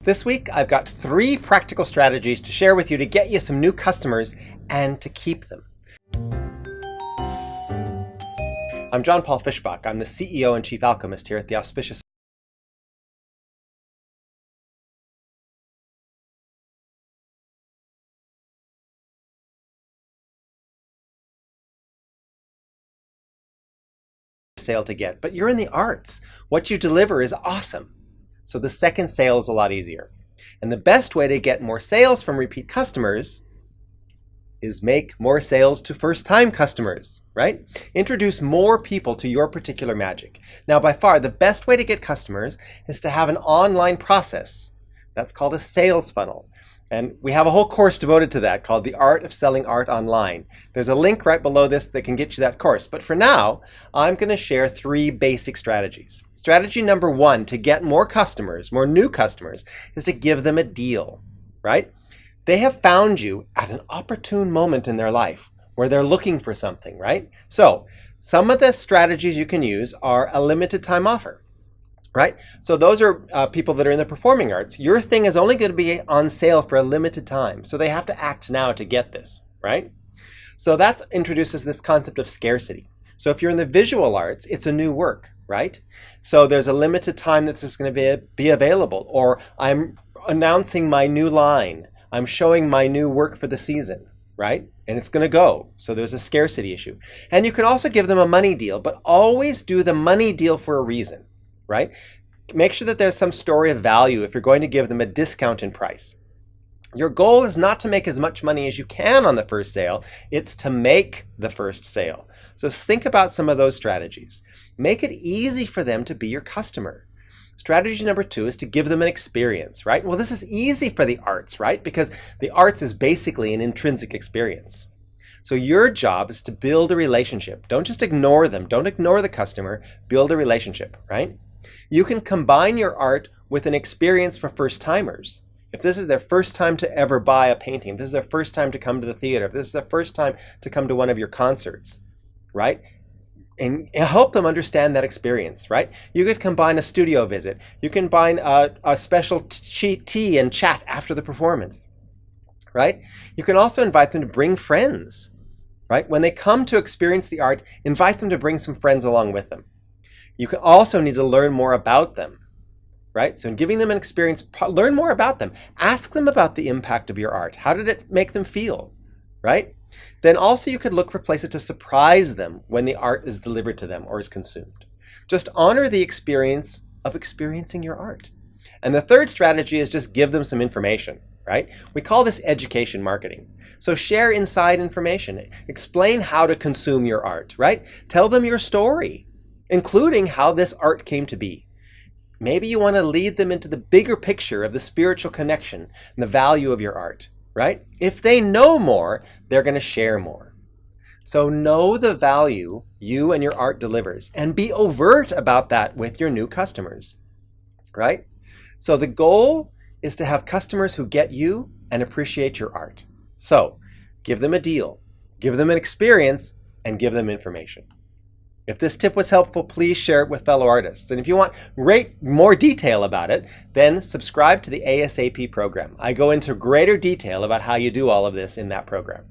This week, I've got 3 practical strategies to share with you to get you some new customers and to keep them. I'm John Paul Fischbach. I'm the CEO and Chief Alchemist here at the Auspicious sale to get. But you're in the arts. What you deliver is awesome. So the second sale is a lot easier. And the best way to get more sales from repeat customers is make more sales to first-time customers, right? Introduce more people to your particular magic. Now, by far, the best way to get customers is to have an online process. That's called a sales funnel. And we have a whole course devoted to that called The Art of Selling Art Online. There's a link right below this that can get you that course. But for now, I'm going to share 3 basic strategies. Strategy number 1 to get more customers, more new customers, is to give them a deal, right? They have found you at an opportune moment in their life where they're looking for something, right? So some of the strategies you can use are a limited time offer. Right? So those are people that are in the performing arts. Your thing is only going to be on sale for a limited time. So they have to act now to get this, right? So that introduces this concept of scarcity. So if you're in the visual arts, it's a new work, right? So there's a limited time that's just going to be available. Or I'm announcing my new line. I'm showing my new work for the season, right? And it's going to go. So there's a scarcity issue. And you can also give them a money deal, but always do the money deal for a reason. Right? Make sure that there's some story of value if you're going to give them a discount in price. Your goal is not to make as much money as you can on the first sale. It's to make the first sale. So think about some of those strategies. Make it easy for them to be your customer. Strategy number 2 is to give them an experience, right? Well, this is easy for the arts, right? Because the arts is basically an intrinsic experience. So your job is to build a relationship. Don't just ignore them. Don't ignore the customer. Build a relationship, right? You can combine your art with an experience for first-timers. If this is their first time to ever buy a painting, if this is their first time to come to the theater, if this is their first time to come to one of your concerts, right? And help them understand that experience, right? You could combine a studio visit. You can combine a special tea and chat after the performance, right? You can also invite them to bring friends, right? When they come to experience the art, invite them to bring some friends along with them. You can also need to learn more about them, right? So in giving them an experience, learn more about them. Ask them about the impact of your art. How did it make them feel, right? Then also you could look for places to surprise them when the art is delivered to them or is consumed. Just honor the experience of experiencing your art. And the third strategy is just give them some information, right? We call this education marketing. So share inside information. Explain how to consume your art, right? Tell them your story, including how this art came to be. Maybe you want to lead them into the bigger picture of the spiritual connection and the value of your art, right? If they know more, they're going to share more. So know the value you and your art delivers and be overt about that with your new customers, right? So the goal is to have customers who get you and appreciate your art. So give them a deal, give them an experience, and give them information. If this tip was helpful, please share it with fellow artists. And if you want more detail about it, then subscribe to the ASAP program. I go into greater detail about how you do all of this in that program.